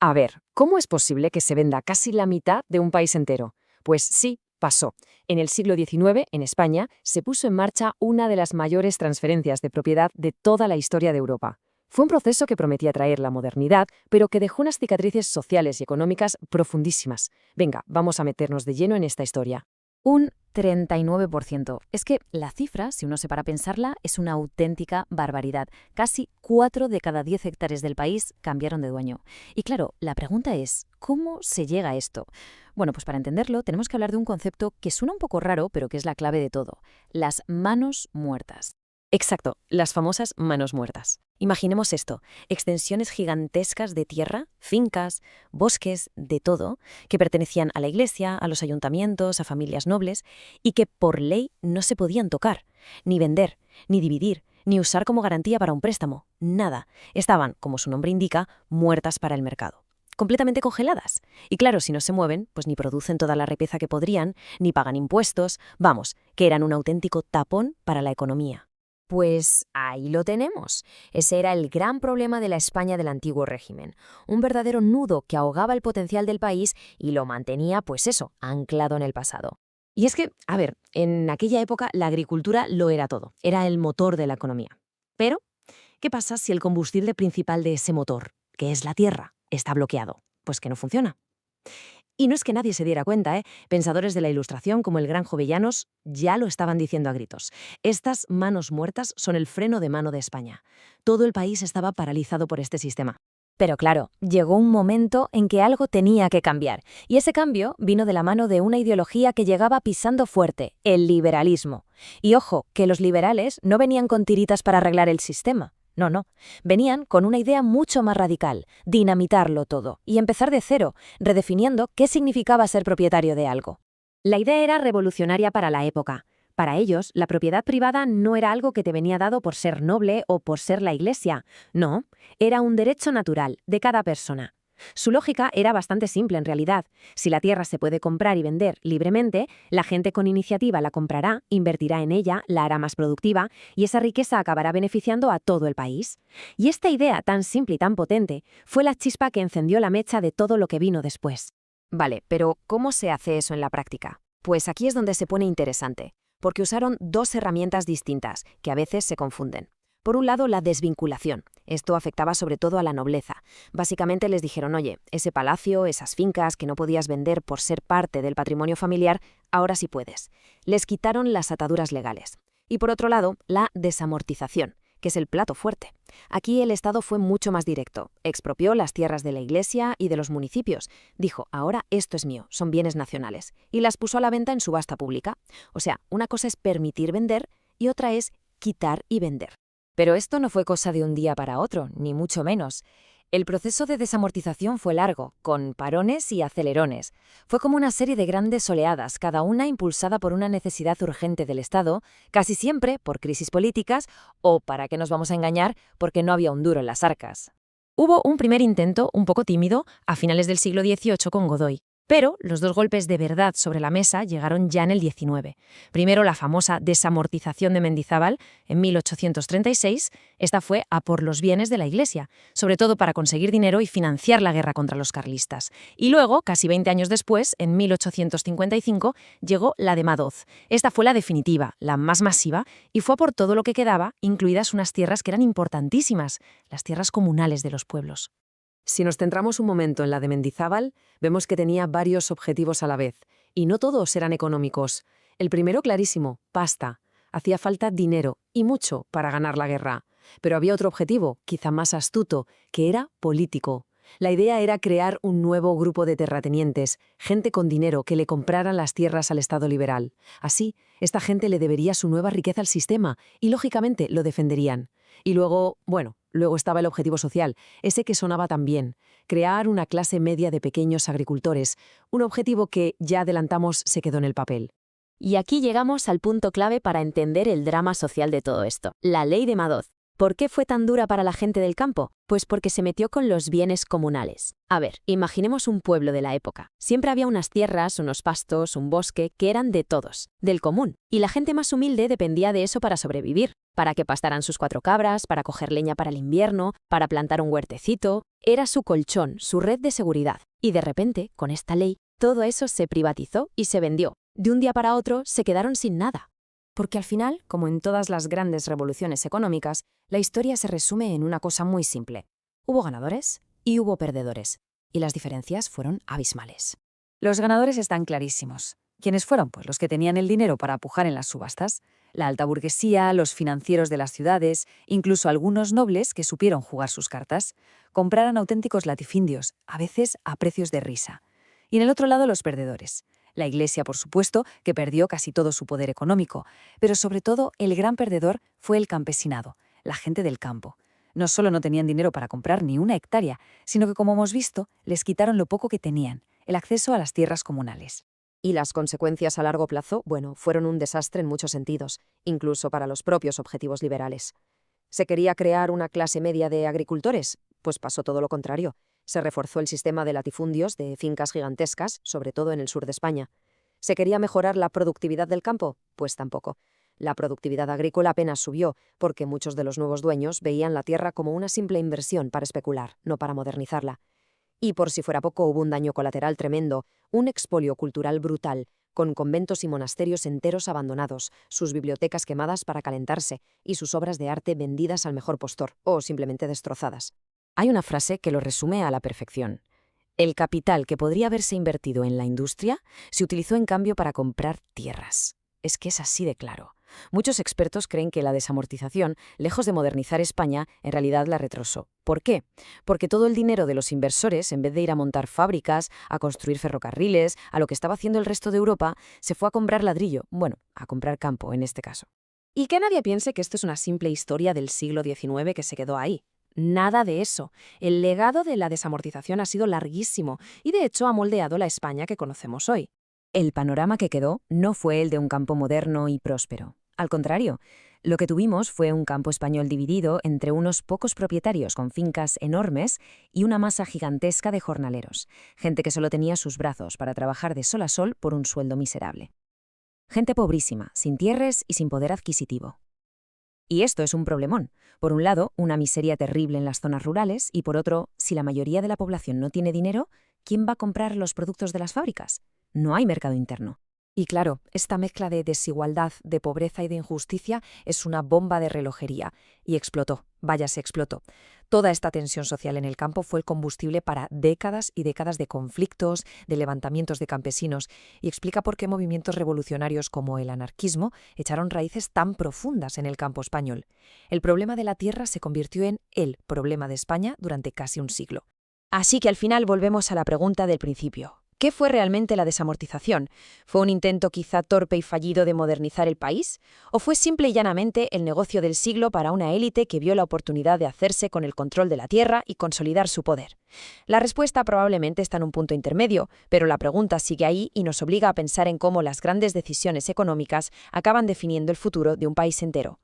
A ver, ¿cómo es posible que se venda casi la mitad de un país entero? Pues sí, pasó. En el siglo XIX, en España, se puso en marcha una de las mayores transferencias de propiedad de toda la historia de Europa. Fue un proceso que prometía traer la modernidad, pero que dejó unas cicatrices sociales y económicas profundísimas. Venga, vamos a meternos de lleno en esta historia. Un 39%. Es que la cifra, si uno se para a pensarla, es una auténtica barbaridad. Casi 4 de cada 10 hectáreas del país cambiaron de dueño. Y claro, la pregunta es, ¿cómo se llega a esto? Bueno, pues para entenderlo tenemos que hablar de un concepto que suena un poco raro, pero que es la clave de todo: las manos muertas. Exacto, las famosas manos muertas. Imaginemos esto, extensiones gigantescas de tierra, fincas, bosques, de todo, que pertenecían a la iglesia, a los ayuntamientos, a familias nobles, y que por ley no se podían tocar, ni vender, ni dividir, ni usar como garantía para un préstamo, nada. Estaban, como su nombre indica, muertas para el mercado. Completamente congeladas. Y claro, si no se mueven, pues ni producen toda la riqueza que podrían, ni pagan impuestos, vamos, que eran un auténtico tapón para la economía. Pues ahí lo tenemos. Ese era el gran problema de la España del antiguo régimen. Un verdadero nudo que ahogaba el potencial del país y lo mantenía, pues eso, anclado en el pasado. Y es que, a ver, en aquella época la agricultura lo era todo, era el motor de la economía. Pero, ¿qué pasa si el combustible principal de ese motor, que es la tierra, está bloqueado? Pues que no funciona. Y no es que nadie se diera cuenta, ¿eh? Pensadores de la Ilustración como el gran Jovellanos ya lo estaban diciendo a gritos. Estas manos muertas son el freno de mano de España. Todo el país estaba paralizado por este sistema. Pero claro, llegó un momento en que algo tenía que cambiar, y ese cambio vino de la mano de una ideología que llegaba pisando fuerte: el liberalismo. Y ojo, que los liberales no venían con tiritas para arreglar el sistema. No, no. Venían con una idea mucho más radical: dinamitarlo todo y empezar de cero, redefiniendo qué significaba ser propietario de algo. La idea era revolucionaria para la época. Para ellos, la propiedad privada no era algo que te venía dado por ser noble o por ser la iglesia. No, era un derecho natural de cada persona. Su lógica era bastante simple en realidad. Si la tierra se puede comprar y vender libremente, la gente con iniciativa la comprará, invertirá en ella, la hará más productiva y esa riqueza acabará beneficiando a todo el país. Y esta idea tan simple y tan potente fue la chispa que encendió la mecha de todo lo que vino después. Vale, pero ¿cómo se hace eso en la práctica? Pues aquí es donde se pone interesante, porque usaron dos herramientas distintas, que a veces se confunden. Por un lado, la desvinculación. Esto afectaba sobre todo a la nobleza. Básicamente les dijeron: oye, ese palacio, esas fincas que no podías vender por ser parte del patrimonio familiar, ahora sí puedes. Les quitaron las ataduras legales. Y por otro lado, la desamortización, que es el plato fuerte. Aquí el Estado fue mucho más directo. Expropió las tierras de la iglesia y de los municipios. Dijo: ahora esto es mío, son bienes nacionales. Y las puso a la venta en subasta pública. O sea, una cosa es permitir vender y otra es quitar y vender. Pero esto no fue cosa de un día para otro, ni mucho menos. El proceso de desamortización fue largo, con parones y acelerones. Fue como una serie de grandes oleadas, cada una impulsada por una necesidad urgente del Estado, casi siempre por crisis políticas o, para qué nos vamos a engañar, porque no había un duro en las arcas. Hubo un primer intento, un poco tímido, a finales del siglo XVIII con Godoy. Pero los dos golpes de verdad sobre la mesa llegaron ya en el XIX. Primero la famosa desamortización de Mendizábal en 1836. Esta fue a por los bienes de la Iglesia, sobre todo para conseguir dinero y financiar la guerra contra los carlistas. Y luego, casi 20 años después, en 1855, llegó la de Madoz. Esta fue la definitiva, la más masiva, y fue a por todo lo que quedaba, incluidas unas tierras que eran importantísimas, las tierras comunales de los pueblos. Si nos centramos un momento en la de Mendizábal, vemos que tenía varios objetivos a la vez, y no todos eran económicos. El primero clarísimo: pasta. Hacía falta dinero, y mucho, para ganar la guerra. Pero había otro objetivo, quizá más astuto, que era político. La idea era crear un nuevo grupo de terratenientes, gente con dinero que le compraran las tierras al Estado liberal. Así, esta gente le debería su nueva riqueza al sistema, y lógicamente lo defenderían. Y luego, luego estaba el objetivo social, ese que sonaba tan bien: crear una clase media de pequeños agricultores, un objetivo que, ya adelantamos, se quedó en el papel. Y aquí llegamos al punto clave para entender el drama social de todo esto: la ley de Madoz. ¿Por qué fue tan dura para la gente del campo? Pues porque se metió con los bienes comunales. A ver, imaginemos un pueblo de la época. Siempre había unas tierras, unos pastos, un bosque, que eran de todos, del común. Y la gente más humilde dependía de eso para sobrevivir. para que pastaran sus 4 cabras, para coger leña para el invierno, para plantar un huertecito. Era su colchón, su red de seguridad. Y de repente, con esta ley, todo eso se privatizó y se vendió. De un día para otro se quedaron sin nada. Porque al final, como en todas las grandes revoluciones económicas, la historia se resume en una cosa muy simple. Hubo ganadores y hubo perdedores. Y las diferencias fueron abismales. Los ganadores están clarísimos. ¿Quiénes fueron? Pues los que tenían el dinero para pujar en las subastas. La alta burguesía, los financieros de las ciudades, incluso algunos nobles que supieron jugar sus cartas, compraron auténticos latifundios, a veces a precios de risa. Y en el otro lado los perdedores. La Iglesia, por supuesto, que perdió casi todo su poder económico, pero sobre todo el gran perdedor fue el campesinado, la gente del campo. No solo no tenían dinero para comprar ni una hectárea, sino que, como hemos visto, les quitaron lo poco que tenían, el acceso a las tierras comunales. Y las consecuencias a largo plazo, fueron un desastre en muchos sentidos, incluso para los propios objetivos liberales. ¿Se quería crear una clase media de agricultores? Pues pasó todo lo contrario. Se reforzó el sistema de latifundios, de fincas gigantescas, sobre todo en el sur de España. ¿Se quería mejorar la productividad del campo? Pues tampoco. La productividad agrícola apenas subió, porque muchos de los nuevos dueños veían la tierra como una simple inversión para especular, no para modernizarla. Y por si fuera poco, hubo un daño colateral tremendo, un expolio cultural brutal, con conventos y monasterios enteros abandonados, sus bibliotecas quemadas para calentarse y sus obras de arte vendidas al mejor postor, o simplemente destrozadas. Hay una frase que lo resume a la perfección. El capital que podría haberse invertido en la industria se utilizó en cambio para comprar tierras. Es que es así de claro. Muchos expertos creen que la desamortización, lejos de modernizar España, en realidad la retrasó. ¿Por qué? Porque todo el dinero de los inversores, en vez de ir a montar fábricas, a construir ferrocarriles, a lo que estaba haciendo el resto de Europa, se fue a comprar ladrillo, a comprar campo en este caso. Y que nadie piense que esto es una simple historia del siglo XIX que se quedó ahí. Nada de eso. El legado de la desamortización ha sido larguísimo y de hecho ha moldeado la España que conocemos hoy. El panorama que quedó no fue el de un campo moderno y próspero. Al contrario, lo que tuvimos fue un campo español dividido entre unos pocos propietarios con fincas enormes y una masa gigantesca de jornaleros, gente que solo tenía sus brazos para trabajar de sol a sol por un sueldo miserable. Gente pobrísima, sin tierras y sin poder adquisitivo. Y esto es un problemón. Por un lado, una miseria terrible en las zonas rurales y por otro, si la mayoría de la población no tiene dinero, ¿quién va a comprar los productos de las fábricas? No hay mercado interno. Y claro, esta mezcla de desigualdad, de pobreza y de injusticia es una bomba de relojería. Y explotó, se explotó. Toda esta tensión social en el campo fue el combustible para décadas y décadas de conflictos, de levantamientos de campesinos, y explica por qué movimientos revolucionarios como el anarquismo echaron raíces tan profundas en el campo español. El problema de la tierra se convirtió en el problema de España durante casi un siglo. Así que al final volvemos a la pregunta del principio. ¿Qué fue realmente la desamortización? ¿Fue un intento quizá torpe y fallido de modernizar el país? ¿O fue simple y llanamente el negocio del siglo para una élite que vio la oportunidad de hacerse con el control de la tierra y consolidar su poder? La respuesta probablemente está en un punto intermedio, pero la pregunta sigue ahí y nos obliga a pensar en cómo las grandes decisiones económicas acaban definiendo el futuro de un país entero.